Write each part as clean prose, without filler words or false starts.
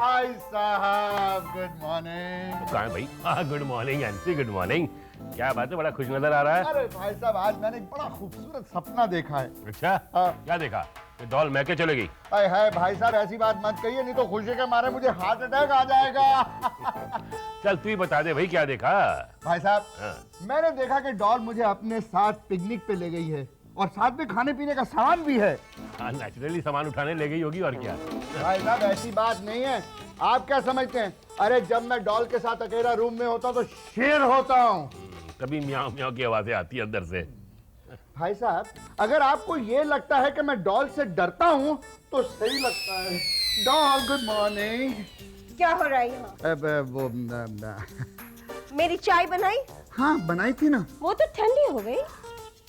भाई साहब, good morning. कहाँ है भाई? हाँ, good morning NC, good morning. क्या बात है, बड़ा खुश नजर आ रहा है। अरे भाई साहब, आज मैंने एक बड़ा खूबसूरत सपना देखा है। अच्छा, क्या देखा? ये डॉल मैके चले गई? अरे है भाई साहब, ऐसी बात मत कहिए, नहीं तो खुशी के मारे मुझे हार्ट अटैक आ जाएगा। चल तू ही बता दे भाई, क्या देखा? भाई साहब, मैंने देखा कि डॉल मुझे अपने साथ पिकनिक पे ले गई है और साथ में खाने पीने का सामान भी है। हाँ, नेचुरली सामान उठाने ले गई होगी, और क्या। भाई साहब, ऐसी बात नहीं है, आप क्या समझते हैं? अरे जब मैं डॉल के साथ अकेला रूम में होता तो शेर होता हूँ। कभी म्याऊं म्याऊं की आवाजें आती है अंदर से। भाई साहब, अगर आपको ये लगता है कि मैं डॉल से डरता हूँ तो सही लगता है। Doll, good morning. क्या हो रहा है यहाँ? वो मेरी चाय बनाई? हाँ, बनाई थी ना। वो तो ठंडी हो गई।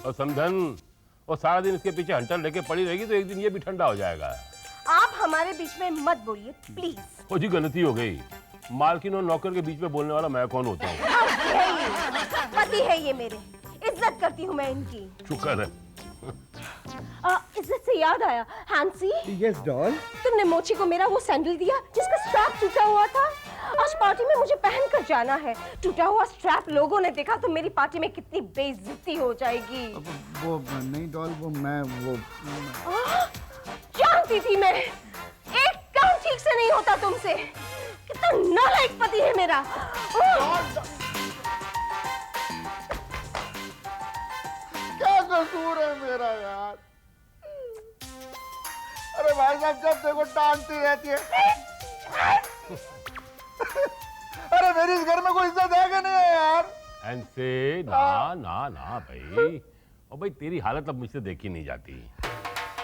और समझन, और सारा दिन इसके पीछे हंटर लेके पड़ी रहेगी तो एक दिन ये भी ठंडा हो जाएगा। आप हमारे बीच में मत बोलिए प्लीज। वो जी गलती हो गई, मालकिन और नौकर के बीच में बोलने वाला मैं कौन होता हूँ? पति है ये मेरे, इज्जत करती हूँ मैं इनकी। शुक्र है। इज्जत से याद आया, हैंसी। Yes doll. तुमने मोची को मेरा वो सैंडल दिया जिसका स्ट्रैप टूटा हुआ था। आज पार्टी में मुझे पहन कर जाना है। टूटा हुआ स्ट्रैप लोगों ने देखा तो मेरी पार्टी में कितनी बेइज्जती हो जाएगी। वो नहीं डॉल, वो मैं वो जानती थी मैं, एक काम ठीक से नहीं होता तुमसे। कितना नालायक पति है मेरा। क्या कसूर है मेरा यार? अरे भाई साहब, जब देखो डांटती रहती है। अरे मेरी इस घर में कोई इज्जत है कि नहीं है यार? ऐसे ना ना ना भाई, और भाई तेरी हालत अब मुझसे देखी नहीं जाती।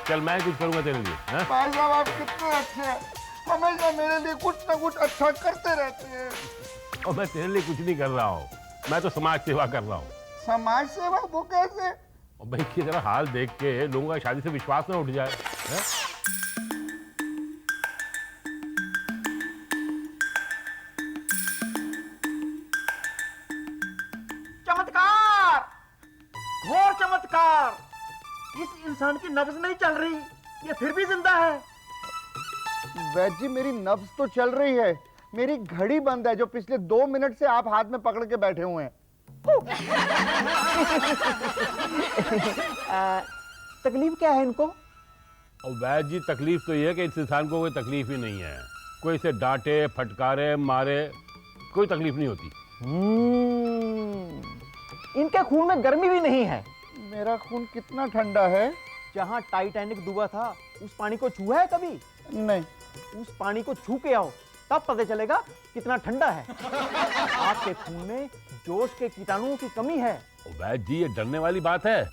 चल मैं कुछ करूंगा तेरे लिए। भाई साहब, आप कितने अच्छे हैं, हमेशा मेरे लिए कुछ ना कुछ अच्छा करते रहते हैं। और मैं तेरे लिए कुछ नहीं कर रहा हूँ, मैं तो समाज सेवा कर रहा हूँ। समाज सेवा? वो कैसे? और भाई की जरा हाल देख के लोगों का शादी से विश्वास ना उठ जाए। चमत्कार, घोर चमत्कार। इस इंसान की नब्ज नहीं चल रही, ये फिर भी जिंदा है। वैद जी, मेरी नब्ज तो चल रही है, मेरी घड़ी बंद है जो पिछले 2 मिनट से आप हाथ में पकड़ के बैठे हुए हैं। तकलीफ क्या है इनको? और वैद जी, तकलीफ तो ये है कि इस इंसान को कोई तकलीफ ही नहीं है। कोई इसे डांटे, फटकारे, मारे, कोई तकलीफ नहीं होती। इनके खून में गर्मी भी नहीं है। मेरा खून कितना ठंडा है। जहां टाइटैनिक डूबा था, उस पानी को छुआ है कभी? नहीं। उस पानी को छू के आओ, तब पता चलेगा कितना ठंडा है। आपके खून में जोश के कीटाणुओं की कमी है। वैद जी, ये डरने वाली बात है?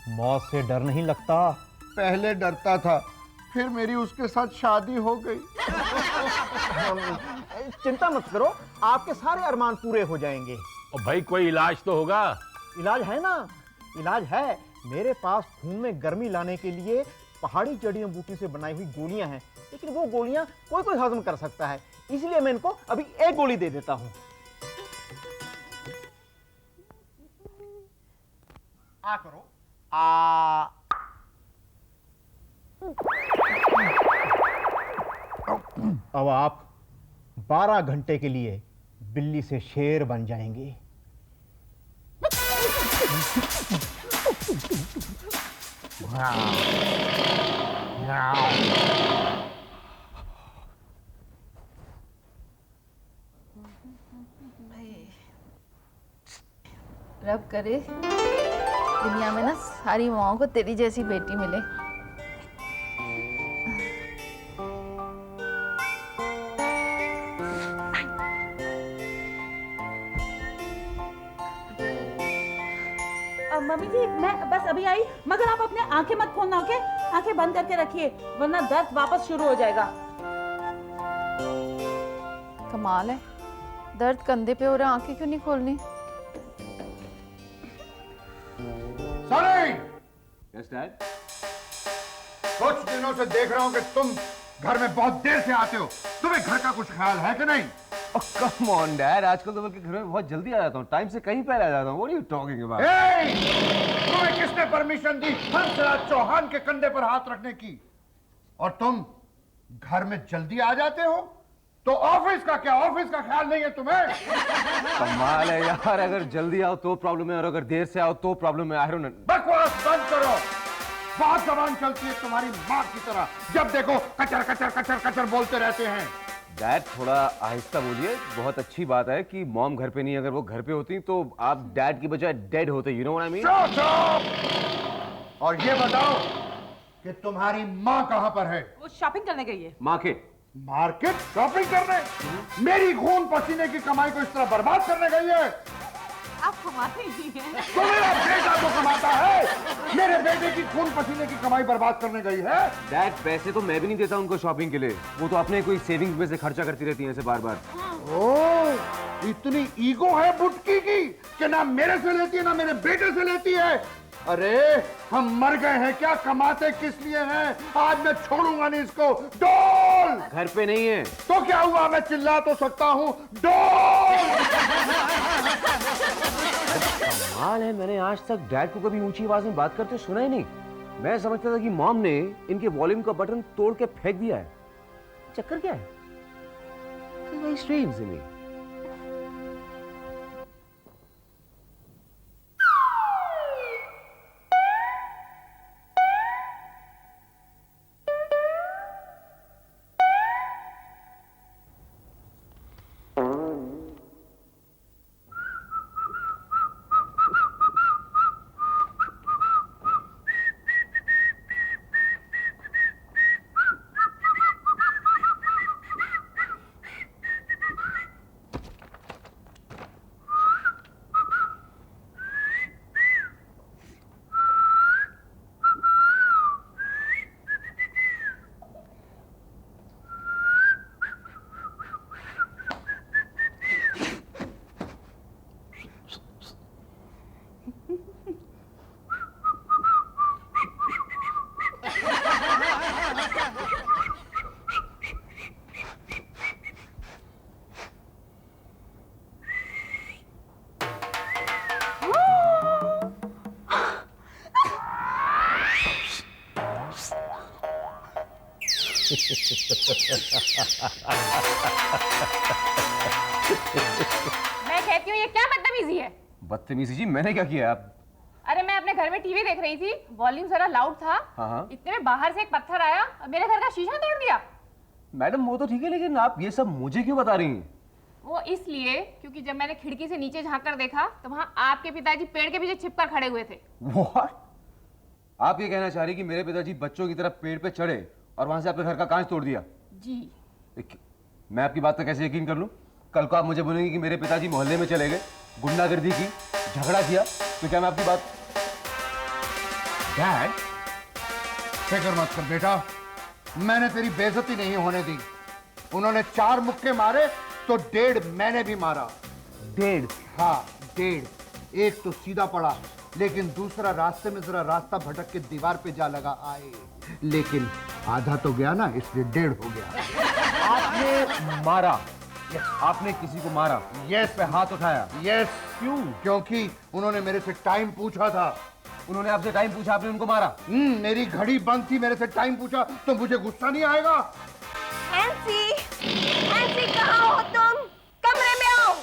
मौत से डर नहीं लगता। पहले डरता था, फिर मेरी उसके साथ शादी हो गई। चिंता मत करो, आपके सारे अरमान पूरे हो जाएंगे। और भाई कोई इलाज तो होगा? इलाज है ना, इलाज है। मेरे पास खून में गर्मी लाने के लिए पहाड़ी जड़ियों बूटी से बनाई हुई गोलियां हैं, लेकिन वो गोलियां कोई कोई हजम कर सकता है, इसलिए मैं इनको अभी एक गोली दे देता हूं। आ करो। आ अब आप 12 घंटे के लिए बिल्ली से शेर बन जाएंगे। रब करे दुनिया में ना सारी माओं को तेरी जैसी बेटी मिले। मम्मी जी, मैं बस अभी आई, मगर आप अपने आंखें मत खोलना, ओके? आंखें बंद करके रखिए, वरना दर्द वापस शुरू हो जाएगा। कमाल है, दर्द कंधे पे हो रहा, आंखें क्यों नहीं खोलनी? सॉरी। Yes dad. कुछ दिनों से देख रहा हूं कि तुम घर में बहुत देर से आते हो। तुम्हें घर का कुछ ख्याल है कि नहीं? कम ऑन डैड, आजकल तो बल्कि घर में बहुत जल्दी आ जाता हूँ, टाइम से कहीं पहले आ जाता हूँ। What are you talking about? तुम्हें किसने परमिशन दी हंसराज चौहान के कंधे पर हाथ रखने की? और तुम घर में जल्दी आ जाते हो? तो ऑफिस का क्या, ऑफिस का ख्याल नहीं है तुम्हें? कमाल है यार, अगर जल्दी आओ तो प्रॉब्लम है और अगर देर से आओ तो प्रॉब्लम है। I don't know. बकवास बंद करो, बहुत जबान चलती है तुम्हारी माँ की तरह, जब देखो कचर कचर कचर कचर बोलते रहते हैं। डैड थोड़ा आहिस्ता बोलिए। बहुत अच्छी बात है कि मॉम घर पे नहीं, अगर वो घर पे होती तो आप डैड की बजाय डेड होते। You know what I mean? Shut up! और ये बताओ कि तुम्हारी माँ कहाँ पर है? वो शॉपिंग करने गई है। मार्केट। मार्केट शॉपिंग करने? मेरी खून पसीने की कमाई को इस तरह बर्बाद करने गई है? आप कमाते ही हैं। तो मेरा बेटा तो कमाता है, मेरे बेटे की खून पसीने की कमाई बर्बाद करने गई है। डैड पैसे तो मैं भी नहीं देता उनको शॉपिंग के लिए, वो तो अपने कोई सेविंग्स में से खर्चा करती रहती हैं ऐसे बार बार। ओह, इतनी ईगो है बुटकी की कि ना मेरे से लेती है ना मेरे बेटे से लेती है। अरे हम मर गए हैं क्या, कमाते किस लिए हैं? आज मैं छोड़ूंगा नहीं इसको। डोल! घर पे नहीं है तो क्या हुआ, मैं चिल्ला तो सकता हूँ। डोल! कमाल है, मैंने आज तक डैड को कभी ऊंची आवाज में बात करते सुना ही नहीं। मैं समझता था कि मॉम ने इनके वॉल्यूम का बटन तोड़ के फेंक दिया है। चक्कर क्या है? Very strange to me. मैं कहती हूँ ये क्या बदतमीजी है। बदतमीजी जी, मैंने क्या किया? आप अरे मैं अपने घर में टीवी देख रही थी, वॉल्यूम जरा लाउड था। हाँ। इतने में बाहर से एक पत्थर आया और मेरे घर का शीशा तोड़ दिया। मैडम वो तो ठीक है, लेकिन आप ये सब मुझे क्यों बता रही हैं? वो इसलिए क्योंकि जब मैंने खिड़की से नीचे झांक कर देखा तो वहाँ आपके पिताजी पेड़ के पीछे छिपकर खड़े हुए थे। What? आप ये कहना चाह रही कि मेरे पिताजी बच्चों की तरह पेड़ पे चढ़े और वहां से आपके घर का कांच तोड़ दिया? जी। मैं आपकी बात पर कैसे यकीन कर लूं? कल को आप मुझे बोलेंगे कि मेरे पिताजी मोहल्ले में चले गए, गुंडागर्दी की, झगड़ा किया, तो क्या मैं आपकी बात? डैड, फिक्र मत कर बेटा, मैंने तेरी बेइज्जती नहीं होने दी। उन्होंने 4 मुक्के मारे तो 1.5 मैंने भी मारा। 1.5? हाँ 1.5। एक तो सीधा पड़ा, लेकिन दूसरा रास्ते में जरा रास्ता भटक के दीवार पे जा लगा। आए लेकिन आधा तो गया ना, इसलिए 1.5 हो गया। आपने मारा? आपने किसी को मारा? यस। पे हाथ उठाया? यस। क्यों? क्योंकि उन्होंने मेरे से टाइम पूछा था। उन्होंने आपसे टाइम पूछा, आपने उनको मारा? मेरी घड़ी बंद थी, मेरे से टाइम पूछा तो मुझे गुस्सा नहीं आएगा? हैंसी, हैंसी कहाँ हो तुम? कमरे में आओ।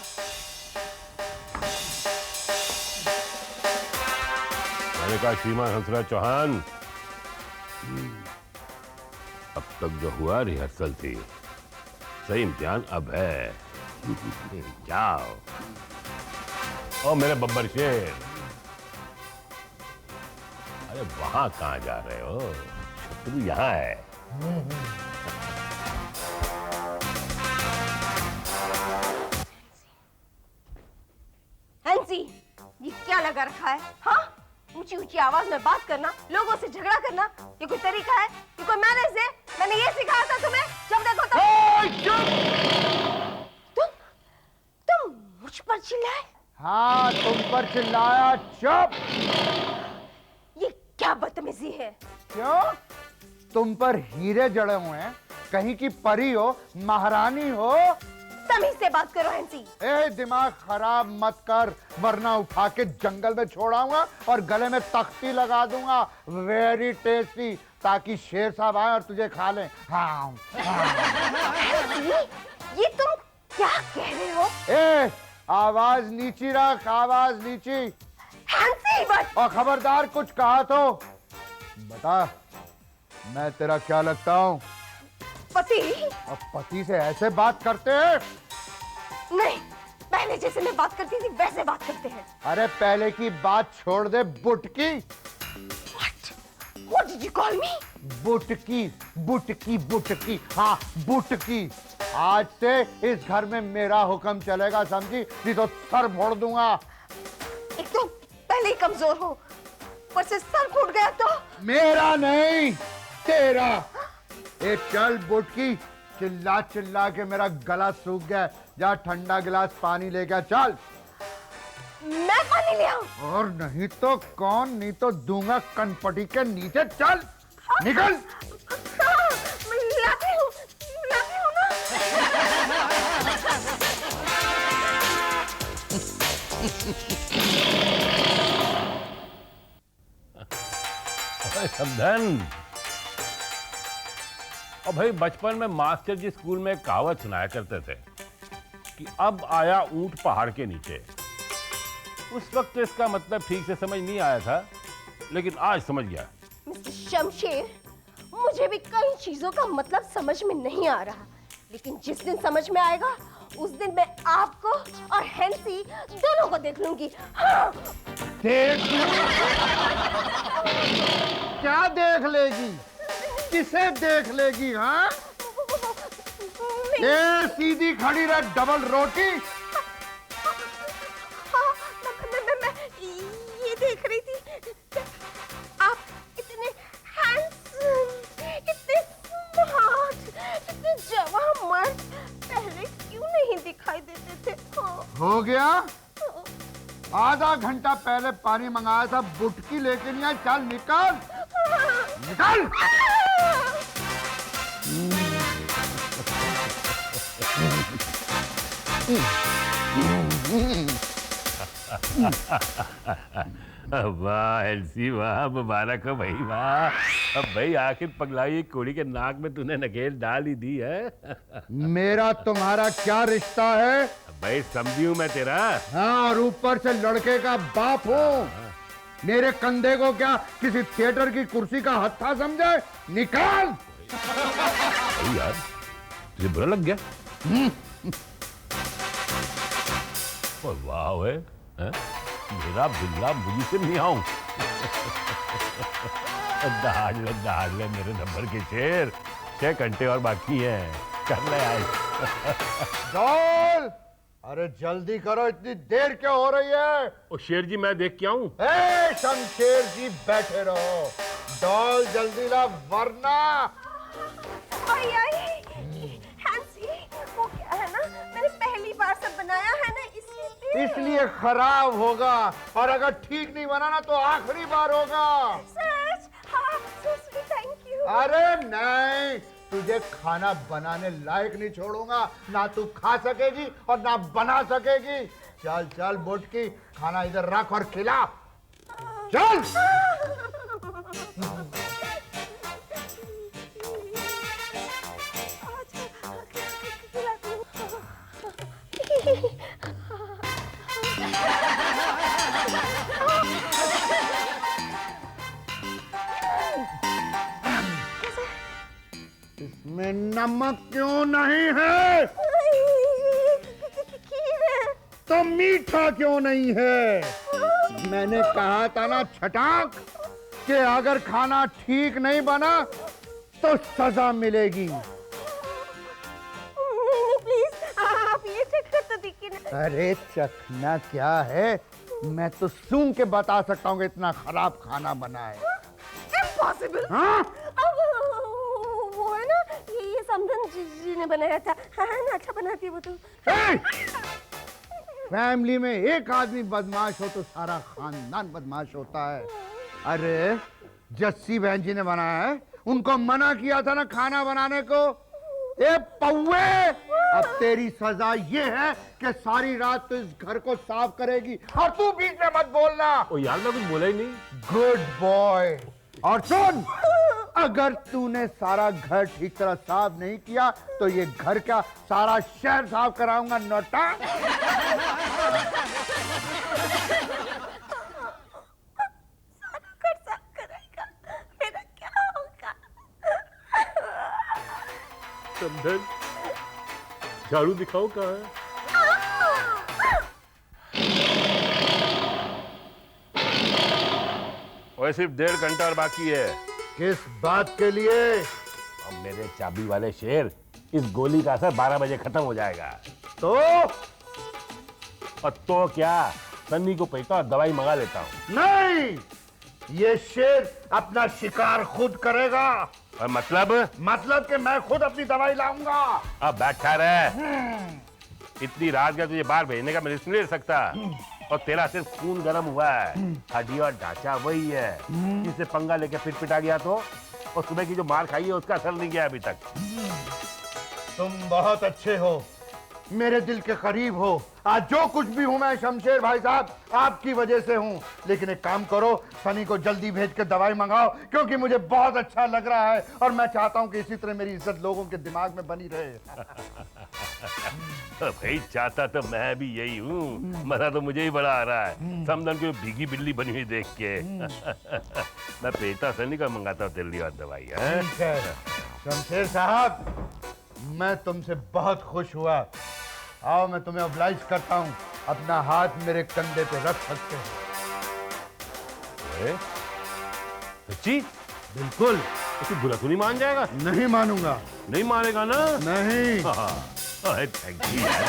मैंने कहा श्रीमान हंसराज चौहान, अब तक जो हुआ रिहर्सल थी, सही इम्तिहान अब है। जाओ। ओ मेरे बब्बर शेर, अरे वहां कहां जा रहे हो? शत्रु यहां है। हैंसी, ये क्या लगा रखा है? हाँ, ऊंची ऊंची आवाज में बात करना, लोगों से झगड़ा करना, ये कोई तरीका है? ये कोई मैनर्स है? मैंने ये सिखाया था तुम्हें, जब देखो तुम मुझ पर चिल्लाए? हाँ तुम पर चिल्लाया। चुप। ये क्या बदतमीजी है? क्यों? तुम पर हीरे जड़े हुए हैं, कहीं की परी हो, महारानी हो। तमीज से बात करो हैंसी। ए दिमाग खराब मत कर, वरना उठा के जंगल में छोड़ाऊंगा और गले में तख्ती लगा दूंगा, वेरी टेस्टी, ताकि शेर साहब आए और तुझे खा लें। हाँ, हाँ। ये तुम क्या कह रहे हो? ए, आवाज नीची रख, आवाज नीची। Hansi but. और खबरदार कुछ कहा तो बता, मैं तेरा क्या लगता हूँ? पति? और पति से ऐसे बात करते हैं? नहीं, पहले जैसे मैं बात करती थी वैसे बात करते हैं। अरे पहले की बात छोड़ दे बुटकी। What did you call me? बुटकी, बुटकी, बुटकी, हाँ बुटकी। आज से इस घर में मेरा हुक्म चलेगा, समझी? नहीं तो सर फोड़ दूंगा। एक तो पहले ही कमजोर हो, पर से सर फूट गया तो? मेरा नहीं, तेरा। ए चल बुटकी, चिल्ला चिल्ला के मेरा गला सूख गया। जा ठंडा गिलास पानी लेकर चल। मैं पानी ले आऊं? और नहीं तो कौन, नहीं तो दूंगा कनपटी के नीचे। चल निकल। हाँ, लाती हूँ ना। समधन, और भाई बचपन में मास्टर जी स्कूल में एक कहावत सुनाया करते थे कि अब आया ऊंट पहाड़ के नीचे। उस वक्त इसका मतलब ठीक से समझ नहीं आया था, लेकिन आज समझ गया। मिस्टर शमशेर, मुझे भी कई चीजों का मतलब समझ में नहीं आ रहा, लेकिन जिस दिन समझ में आएगा उस दिन मैं आपको और हैंसी दोनों को देख लूंगी। हाँ। देख क्या देख लेगी? किसे देख लेगी? हाँ, ये सीधी खड़ी रह, डबल रोटी। मैं ये देख रही थी, आप इतने हैंडसम, इतने स्मार्ट, इतने जवान मर्द पहले क्यों नहीं दिखाई देते थे? हाँ। हो गया? आधा घंटा पहले पानी मंगाया था, बुटकी लेके नहीं आई। चल निकल, निकल। वाह एलसी, वाह, मुबारक हो भाई, वाह। अब भाई आखिर पगलाई कोड़ी के नाक में तूने नकेल डाल ही दी है। मेरा तुम्हारा क्या रिश्ता है? भाई समझी हूं मैं तेरा। हाँ, और ऊपर से लड़के का बाप हूँ। मेरे कंधे को क्या किसी थिएटर की कुर्सी का हत्था समझे? निकाल। यार तुझे बुरा लग गया? और वाह वे, मेरा बिल्ला मुझी से नहीं आऊं। दहाड़ ले मेरे नंबर के शेर। 6 घंटे और बाकी हैं, कर ले आज। डॉल, अरे जल्दी करो, इतनी देर क्यों हो रही है? ओ शेर जी, मैं देख के आऊं? ए शमशेर जी बैठे रहो। डॉल जल्दी ला, वरना। आई हैंसी, वो क्या है ना, मैंने पहली बार से बनाया है ना, इसलिए खराब होगा, और अगर ठीक नहीं बना ना तो आखिरी बार होगा। सच? हाँ, थैंक यू। अरे नहीं, तुझे खाना बनाने लायक नहीं छोड़ूंगा। ना तू खा सकेगी और ना बना सकेगी। चल चल बुटकी, खाना इधर रख और खिला। चल। इसमें नमक क्यों नहीं है? तो मीठा क्यों नहीं है? मैंने कहा था ना छटाक, कि अगर खाना ठीक नहीं बना तो सजा मिलेगी। प्लीज आप ये चखना तो देखिए ना। अरे चखना क्या है, मैं तो सूंघ के बता सकता हूँ कि इतना खराब खाना बना है। Impossible। हाँ? अब वो है ना, ये समधन जी ने बनाया था। हाँ ना, अच्छा बनाती है वो तो। फैमिली में एक आदमी बदमाश हो तो सारा खानदान बदमाश होता है। अरे जस्सी बहन जी ने बनाया है, उनको मना किया था ना खाना बनाने को। ए पौवे, अब तेरी सजा ये है कि सारी रात तो इस घर को साफ करेगी, और तू बीच में मत बोलना। ओ यार, मैं कुछ बोला ही नहीं। Good boy. और सुन, अगर तूने सारा घर ठीक तरह साफ नहीं किया तो ये घर का सारा शहर साफ कराऊंगा नोटा। समझन, झाड़ू दिखाओ कहाँ है? और सिर्फ 1.5 घंटा और बाकी है। किस बात के लिए? अब मेरे चाबी वाले शेर, इस गोली का असर 12 बजे खत्म हो जाएगा। तो और तो क्या, सन्नी को भेजता और दवाई मंगा लेता हूँ। नहीं, ये शेर अपना शिकार खुद करेगा। और मतलब कि मैं खुद अपनी दवाई लाऊंगा। अब बैठा रहे। इतनी रात का तुझे बाहर भेजने का मैं रिस्क नहीं ले सकता। और तेरा सिर्फ खून गर्म हुआ है, हड्डी और ढांचा वही है। जिससे पंगा लेके फिट पिटा गया तो, और सुबह की जो मार खाई है उसका असर नहीं गया अभी तक। तुम बहुत अच्छे हो, मेरे दिल के करीब हो। आज जो कुछ भी हूं मैं शमशेर भाई साहब आपकी वजह से हूं। लेकिन एक काम करो, सनी को जल्दी भेज के दवाई मंगाओ, क्योंकि मुझे बहुत अच्छा लग रहा है और मैं चाहता हूं कि इसी तरह मेरी इज्जत लोगों के दिमाग में बनी रहे। तो भाई चाहता तो मैं भी यही हूँ, मजा तो मुझे ही बड़ा आ रहा है। समझन को भीगी बिल्ली बनी हुई देख के। मैं पेटा सनी का मंगाता हूँ दिल्ली और दवाई है। ठीक है शमशेर साहब, मैं तुमसे बहुत खुश हुआ। आओ मैं तुम्हें ऑब्लाइज करता हूँ, अपना हाथ मेरे कंधे पे रख सकते हो। सच्ची? बिल्कुल। तू बुरा तो नहीं मान जाएगा? नहीं मानूंगा। नहीं मानेगा ना? नहीं। थैंक यू यार।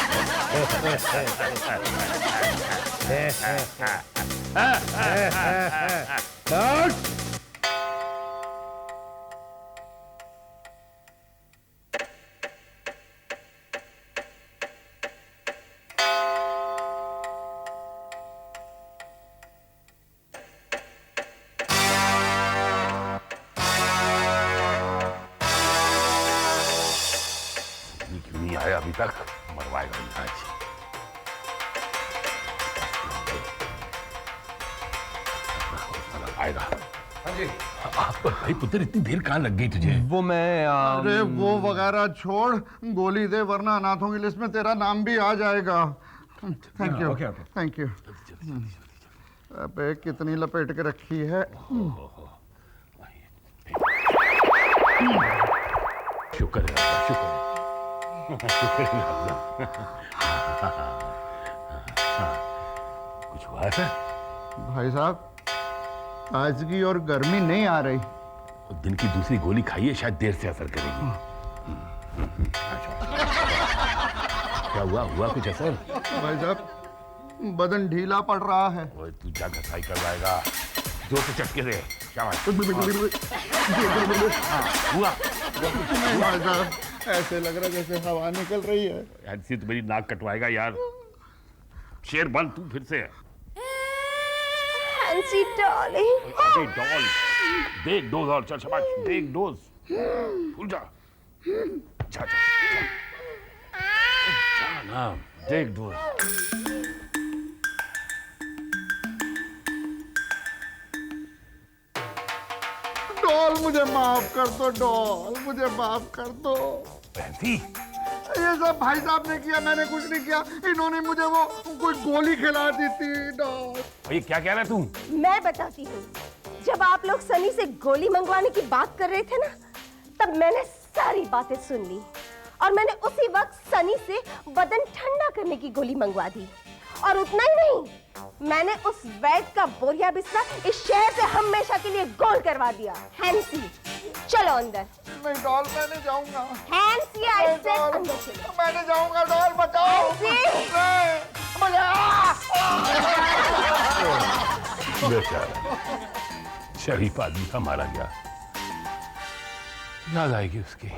क्यों नहीं आया अभी तक? मरवाएगा आज। आएगा। हाँ जी। भाई पुत्र, इतनी देर कहाँ लग गई तुझे? वो मैं अरे वो वगैरह छोड़, गोली दे वरना अनाथों की लिस्ट में तेरा नाम भी आ जाएगा। Thank you. Okay, okay. Thank you. अबे कितनी लपेट के रखी है। शुक्र है, शुक्र है। कुछ हुआ है? भाई साहब, ताजगी और गर्मी नहीं आ रही। दिन की दूसरी गोली खाइए, शायद देर से असर करेगी। क्या हुआ? हुआ कुछ असर? भाई साहब, बदन ढीला पड़ रहा है। ओए तू जा घसाई करवाएगा, जोर से चटके दे। शाबाश। हुआ? नहीं भाई साहब, ऐसे लग रहा है जैसे हवा निकल रही है। ऐसी तो मेरी नाक कटवाएगा यार। शेर बन तू फिर से। Hansi darling. अबे डॉल, देख डोज और चल। शाबाश, देख डोज। भूल जा। जा जा जा ना, देख डोज। डॉल मुझे माफ कर दो, डॉल मुझे माफ कर दो। बहती ये सब भाई साहब ने किया, मैंने कुछ नहीं किया। इन्होंने मुझे वो कोई गोली खिला दी थी। डॉल भाई क्या कह रहा है तू? मैं बताती हूँ। जब आप लोग सनी से गोली मंगवाने की बात कर रहे थे ना, तब मैंने सारी बातें सुन ली और मैंने उसी वक्त सनी से बदन ठंडा करने की गोली मंगवा दी। और उतना ही नहीं, मैंने उस वैद का बोरिया बिस्तरा इस शहर से हमेशा के लिए गोल करवा दिया। हैंसी, चलो अंदर। नहीं डॉल, मैं नहीं जाऊंगा। हैंसी, आई सेड अंदर चलो। मैं नहीं जाऊंगा। डॉल बचाओ मुझे। बेचारा शरीफ आदमी था, मारा गया। याद आएगी उसकी।